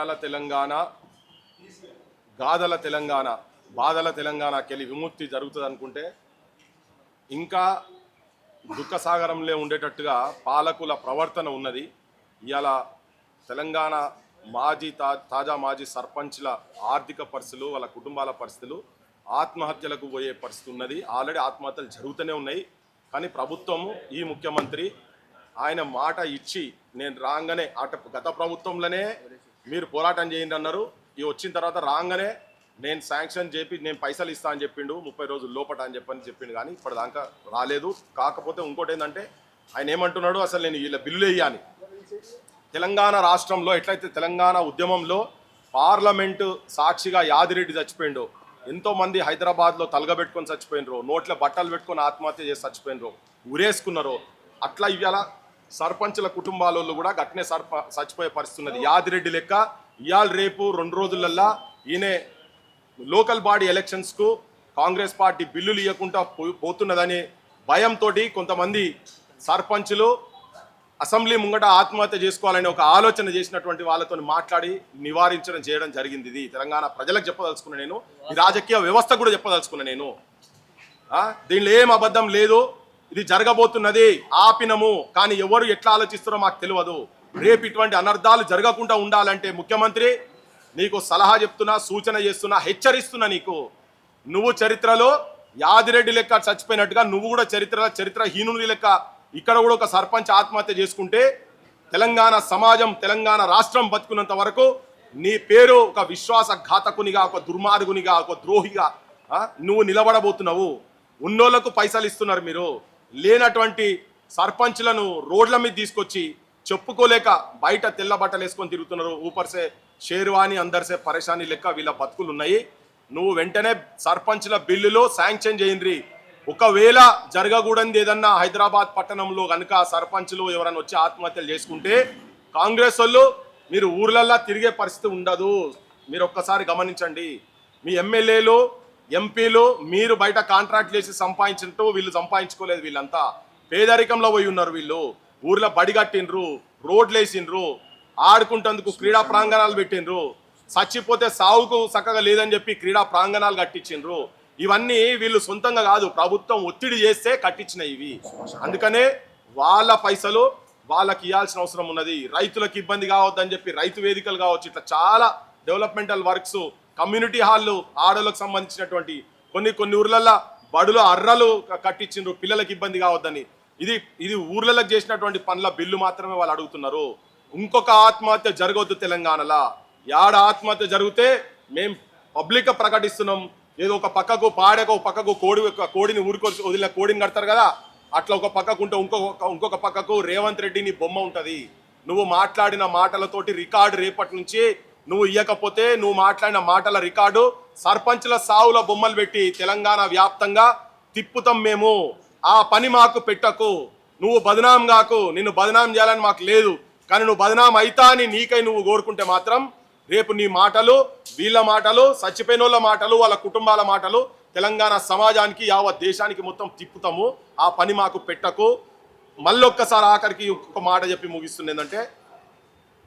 కష్టాల తెలంగాణ, గాథల తెలంగాణ, బాధల తెలంగాణకెళ్ళి విముక్తి జరుగుతుంది అనుకుంటే ఇంకా దుఃఖసాగరంలో ఉండేటట్టుగా పాలకుల ప్రవర్తన ఉన్నది. ఇవాళ తెలంగాణ తాజా మాజీ సర్పంచ్ల ఆర్థిక పరిస్థితులు, వాళ్ళ కుటుంబాల పరిస్థితులు ఆత్మహత్యలకు పోయే పరిస్థితి ఉన్నది. ఆల్రెడీ ఆత్మహత్యలు జరుగుతూనే ఉన్నాయి. కానీ ప్రభుత్వము, ఈ ముఖ్యమంత్రి ఆయన మాట ఇచ్చి నేను రాగానే గత ప్రభుత్వంలోనే మీరు పోరాటం చేయండి అన్నారు. ఇవి వచ్చిన తర్వాత రాగానే నేను శాంక్షన్ చేపి నేను పైసలు ఇస్తా అని చెప్పిండు, 30 రోజుల లోపట అని చెప్పిండు. కానీ ఇప్పటిదాకా రాలేదు. కాకపోతే ఇంకోటి ఏంటంటే ఆయన ఏమంటున్నాడు, అసలు నేను వీళ్ళ బిల్లు వేయాలి. తెలంగాణ రాష్ట్రంలో ఎట్లయితే తెలంగాణ ఉద్యమంలో పార్లమెంటు సాక్షిగా యాదిరెడ్డి చచ్చిపోయిండు, ఎంతోమంది హైదరాబాద్లో తలగబెట్టుకొని చచ్చిపోయినరు, నోట్ల బట్టలు పెట్టుకొని ఆత్మహత్య చేసి చచ్చిపోయినరు, ఉరేసుకున్నారు. అట్లా ఇవాళ సర్పంచుల కుటుంబాలలో కూడా గట్నే చచ్చిపోయే పరిస్థితి ఉన్నది. యాదిరెడ్డి లెక్క ఇవాళ రేపు 2 రోజులల్లా ఈయన లోకల్ బాడీ ఎలక్షన్స్కు కాంగ్రెస్ పార్టీ బిల్లులు ఇవ్వకుండా పోతున్నదని భయంతో కొంతమంది సర్పంచులు అసెంబ్లీ ముంగట ఆత్మహత్య చేసుకోవాలని ఒక ఆలోచన చేసినటువంటి వాళ్ళతో మాట్లాడి నివారించడం చేయడం జరిగింది. ఇది తెలంగాణ ప్రజలకు చెప్పదలుచుకున్నా నేను, ఈ రాజకీయ వ్యవస్థ కూడా చెప్పదలుచుకున్నా నేను. దీనిలో ఏం అబద్ధం లేదు. ఇది జరగబోతున్నది, ఆపినము. కానీ ఎవరు ఎట్లా ఆలోచిస్తారో మాకు తెలియదు. రేపు ఇటువంటి అనర్థాలు జరగకుండా ఉండాలంటే ముఖ్యమంత్రి నీకు సలహా చెప్తున్నా, సూచన చేస్తున్నా, హెచ్చరిస్తున్నా. నువ్వు చరిత్రలో యాదిరెడ్డి లెక్క చచ్చిపోయినట్టుగా నువ్వు కూడా చరిత్రహీనుని లెక్క ఇక్కడ కూడా ఒక సర్పంచ్ ఆత్మహత్య చేసుకుంటే తెలంగాణ సమాజం, తెలంగాణ రాష్ట్రం బతుకున్నంత వరకు నీ పేరు ఒక విశ్వాసఘాతకునిగా, ఒక దుర్మార్గునిగా, ఒక ద్రోహిగా నువ్వు నిలబడబోతున్నావు. ఉన్నోళ్లకు పైసలు ఇస్తున్నారు మీరు, లేనటువంటి సర్పంచ్లను రోడ్ల మీద తీసుకొచ్చి చెప్పుకోలేక బయట తెల్ల బట్టలు వేసుకొని తిరుగుతున్నారు. ఊపర్సే షేర్వాణి అందరిసే పరేషాని లెక్క వీళ్ళ బతుకులు ఉన్నాయి. నువ్వు వెంటనే సర్పంచ్ల బిల్లులో శాంక్షన్ చేయండి. ఒకవేళ జరగకూడదు ఏదన్నా హైదరాబాద్ పట్టణంలో కనుక సర్పంచ్లు ఎవరైనా వచ్చి ఆత్మహత్యలు చేసుకుంటే కాంగ్రెస్ వాళ్ళు మీరు ఊర్లల్లా తిరిగే పరిస్థితి ఉండదు. మీరు ఒక్కసారి గమనించండి. మీ ఎమ్మెల్యేలు, ఎంపీలు మీరు బయట కాంట్రాక్ట్ చేసి సంపాదించినట్టు వీళ్ళు సంపాదించుకోలేదు. వీళ్ళంతా పేదరికంలో పోయి ఉన్నారు. వీళ్ళు ఊర్లో బడి కట్టిండ్రు, రోడ్లు వేసిండ్రు, ఆడుకుంటందుకు క్రీడా ప్రాంగణాలు పెట్టిండ్రు, చచ్చిపోతే సావుకు చక్కగా లేదని చెప్పి క్రీడా ప్రాంగణాలు కట్టించిండ్రు. ఇవన్నీ వీళ్ళు సొంతంగా కాదు, ప్రభుత్వం ఒత్తిడి చేస్తే కట్టించినవి ఇవి. అందుకనే వాళ్ళ పైసలు వాళ్ళకి ఇవ్వాల్సిన అవసరం ఉన్నది. రైతులకు ఇబ్బంది కావద్దని చెప్పి రైతు వేదికలు కావచ్చు, ఇట్లా చాలా డెవలప్మెంటల్ వర్క్స్, కమ్యూనిటీ హాళ్ళు, ఆడలకు సంబంధించినటువంటి కొన్ని ఊర్లల్లో బడులు అర్రలు కట్టించిండ్రు పిల్లలకు ఇబ్బంది కావద్దని. ఇది ఊర్లలకు చేసినటువంటి పనుల బిల్లు మాత్రమే వాళ్ళు అడుగుతున్నారు. ఇంకొక ఆత్మహత్య జరగవద్దు తెలంగాణలో. యాడ ఆత్మహత్య జరిగితే మేము పబ్లిక్గా ప్రకటిస్తున్నాం. ఏదో ఒక పక్కకు పాడక, ఒక పక్కకు కోడిని ఊరుకొచ్చి వదిలిన కోడిని కడతారు కదా, అట్లా ఒక పక్కకు ఉంటే ఇంకొక పక్కకు రేవంత్ రెడ్డి నీ బొమ్మ ఉంటుంది. నువ్వు మాట్లాడిన మాటలతోటి రికార్డు రేపటి నుంచి నువ్వు ఇవ్వకపోతే నువ్వు మాట్లాడిన మాటల రికార్డు సర్పంచ్ల సావుల బొమ్మలు పెట్టి తెలంగాణ వ్యాప్తంగా తిప్పుతాం మేము. ఆ పని మాకు పెట్టకు. నువ్వు బదనాం కాకు. నిన్ను బదనాం చేయాలని మాకు లేదు. కానీ నువ్వు బదనాం అయితా అని నీకై నువ్వు కోరుకుంటే మాత్రం రేపు నీ మాటలు, వీళ్ళ మాటలు, చచ్చిపోయిన వాళ్ళ మాటలు, వాళ్ళ కుటుంబాల మాటలు తెలంగాణ సమాజానికి, యావత్ దేశానికి మొత్తం తిప్పుతాము. ఆ పని మాకు పెట్టకు. మళ్ళొక్కసారి ఆఖరికి ఒక మాట చెప్పి ముగిస్తుంది. ఏంటంటే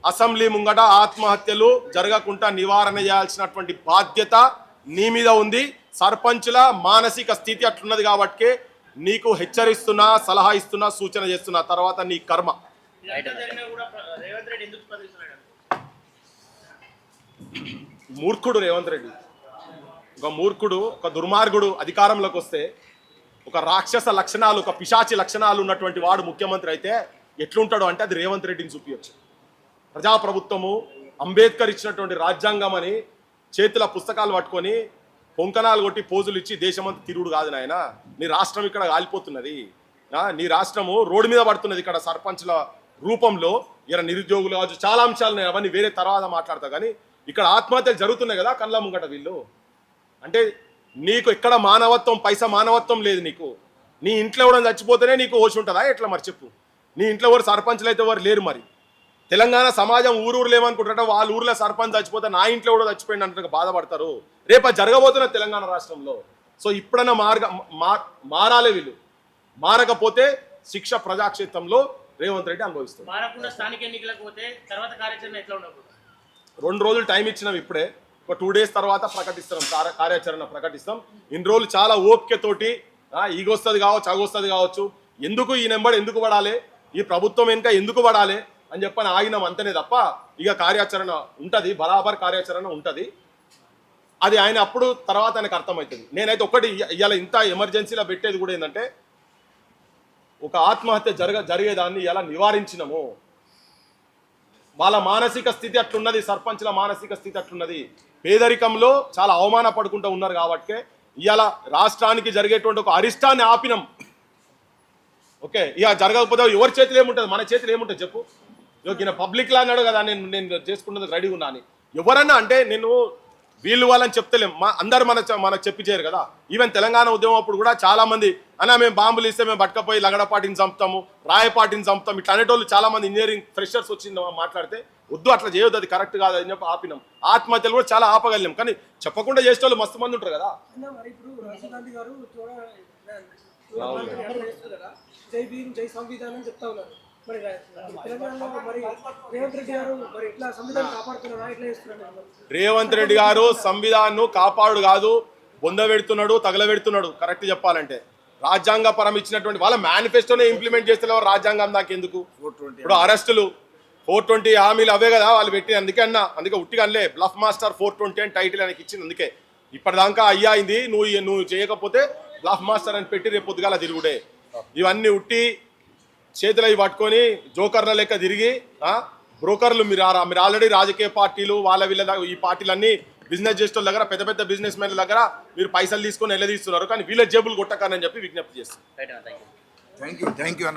అసెంబ్లీ ముంగట ఆత్మహత్యలు జరగకుండా నివారణ చేయాల్సినటువంటి బాధ్యత నీ మీద ఉంది. సర్పంచుల మానసిక స్థితి అట్లున్నది కాబట్టి నీకు హెచ్చరిస్తున్నా, సలహా ఇస్తున్నా, సూచన చేస్తున్నా. తర్వాత నీ కర్మ. మూర్ఖుడు రేవంత్ రెడ్డి, ఒక మూర్ఖుడు, ఒక దుర్మార్గుడు అధికారంలోకి వస్తే ఒక రాక్షస లక్షణాలు, ఒక పిశాచి లక్షణాలు ఉన్నటువంటి వాడు ముఖ్యమంత్రి అయితే ఎట్లుంటాడు అంటే అది రేవంత్ రెడ్డిని చూపించచ్చు. ప్రజాప్రభుత్వము, అంబేద్కర్ ఇచ్చినటువంటి రాజ్యాంగం అని చేతుల పుస్తకాలు పట్టుకొని పొంకనాలు కొట్టి పోజులు ఇచ్చి దేశమంతా తిరుగుడు కాదు నాయన. నీ రాష్ట్రం ఇక్కడ కాలిపోతున్నది. నీ రాష్ట్రము రోడ్డు మీద పడుతున్నది. ఇక్కడ సర్పంచ్ల రూపంలో ఇలా నిరుద్యోగులు కావచ్చు, చాలా అంశాలు అవన్నీ వేరే తర్వాత మాట్లాడతా. కానీ ఇక్కడ ఆత్మహత్యలు జరుగుతున్నాయి కదా కళ్ళ ముంగట. వీళ్ళు అంటే నీకు ఇక్కడ మానవత్వం, పైసా మానవత్వం లేదు నీకు. నీ ఇంట్లో ఎవరైనా చచ్చిపోతేనే నీకు ఓసి ఉంటుందా ఎట్లా మరి చెప్పు? నీ ఇంట్లో ఎవరు సర్పంచ్లు అయితే ఎవరు లేరు. మరి తెలంగాణ సమాజం ఊరూరు లేమనుకుంటారట. వాళ్ళ ఊర్లో సర్పంచ్ చచ్చిపోతే నా ఇంట్లో కూడా చచ్చిపోయింది అంటే బాధపడతారు. రేపు జరగబోతున్న తెలంగాణ రాష్ట్రంలో. సో ఇప్పుడైనా మారాలే వీళ్ళు. మారకపోతే శిక్ష ప్రజాక్షేత్రంలో రేవంత్ రెడ్డి అనుభవిస్తారు. 2 రోజులు టైం ఇచ్చినాం, ఇప్పుడే ఒక 2 days తర్వాత ప్రకటిస్తాం, కార్యాచరణ ప్రకటిస్తాం. ఇన్ని రోజులు చాలా ఓపికతోటి ఈగొస్తుంది కావచ్చు, అగొస్తుంది కావచ్చు, ఎందుకు ఈ నెంబర్ ఎందుకు పడాలి, ఈ ప్రభుత్వం వెనుక ఎందుకు పడాలి అని చెప్పని ఆగినాం అంతనే తప్ప ఇక కార్యాచరణ ఉంటుంది, బరాబర్ కార్యాచరణ ఉంటుంది. అది ఆయన అప్పుడు తర్వాత ఆయనకు అర్థమవుతుంది. నేనైతే ఒకటి ఇవాళ ఇంత ఎమర్జెన్సీలో పెట్టేది కూడా ఏంటంటే, ఒక ఆత్మహత్య జరిగేదాన్ని ఎలా నివారించినము. వాళ్ళ మానసిక స్థితి అట్లున్నది, సర్పంచ్ల మానసిక స్థితి అట్లున్నది, పేదరికంలో చాలా అవమాన పడుకుంటూ ఉన్నారు. కాబట్టి ఇవాళ రాష్ట్రానికి జరిగేటువంటి ఒక అరిష్టాన్ని ఆపినాం. ఓకే, ఇక జరగకపోతే ఎవరి చేతిలో ఏముంటుంది, మన చేతిలో ఏముంటుంది చెప్పు. ఈయన పబ్లిక్లా అన్నాడు కదా, నేను చేసుకున్నది రెడీగా ఉన్నా అని. ఎవరన్నా అంటే నేను వీళ్ళు వాళ్ళని చెప్తలేం, అందరు మనకు చెప్పి చేయరు కదా. ఈవెన్ తెలంగాణ ఉద్యమం అప్పుడు కూడా చాలా మంది అన్నా మేము బాంబులు ఇస్తే మేము పట్టుకపోయి లగడపాటిని చంపుతాము, రాయపాటిని చంపుతాం, ఇట్లా అనేటోళ్ళు చాలా మంది ఇంజనీరింగ్ ఫ్రెషర్స్ వచ్చింది మాట్లాడితే, వద్దు అట్లా చేయొద్దు, అది కరెక్ట్ కాదు అని చెప్పి ఆపినాం. ఆత్మహత్యలు కూడా చాలా ఆపగలిగాం, కానీ చెప్పకుండా చేసేటోళ్ళు మస్తు మంది ఉంటారు కదా. జై భీమ్ జై సంవిధానం చెప్తా ఉన్నారు. మరి తెలంగాణలో మరి రేవంత్ రెడ్డి గారు మరి ఇట్లా సంవిధానం కాపాడుతున్నారా, ఇట్లా చేస్తున్నారు? రేవంత్ రెడ్డి గారు సంవిధానం కాపాడు కాదు, బొందబెడుతున్నాడు, తగలబెడుతున్నాడు. కరెక్ట్ చెప్పాలంటే రాజ్యాంగ పరం ఇచ్చినటువంటి వాళ్ళ మేనిఫెస్టోనే ఇంప్లిమెంట్ చేస్తలేవు. రాజ్యాంగం దాకా ఎందుకు? ఇప్పుడు అరెస్టులు 420 హామీలు అవే కదా వాళ్ళు పెట్టి. అందుకే ఉట్టిగా అనలే, బ్లఫ్ మాస్టర్ 420 అని టైటిల్ ఆయనకి ఇచ్చింది. అందుకే ఇప్పటిదాకా అయ్యింది, నువ్వు చేయకపోతే బ్లఫ్ మాస్టర్ అని పెట్టి రేపు పొద్దుగాల తిరుగుడే. ఇవన్నీ ఉట్టి చేతులు అవి పట్టుకొని జోకర్ల లెక్క తిరిగి బ్రోకర్లు. మీరు ఆల్రెడీ రాజకీయ పార్టీలు వీళ్ళ ఈ పార్టీలన్నీ బిజినెస్ చేసే దగ్గర, పెద్ద పెద్ద బిజినెస్ మెన్ల దగ్గర మీరు పైసలు తీసుకొని వెళ్ళదీస్తున్నారు, కానీ వీళ్ళ జేబులు కొట్టకనని చెప్పి విజ్ఞప్తి చేస్తారు. థ్యాంక్ యూ అన్న.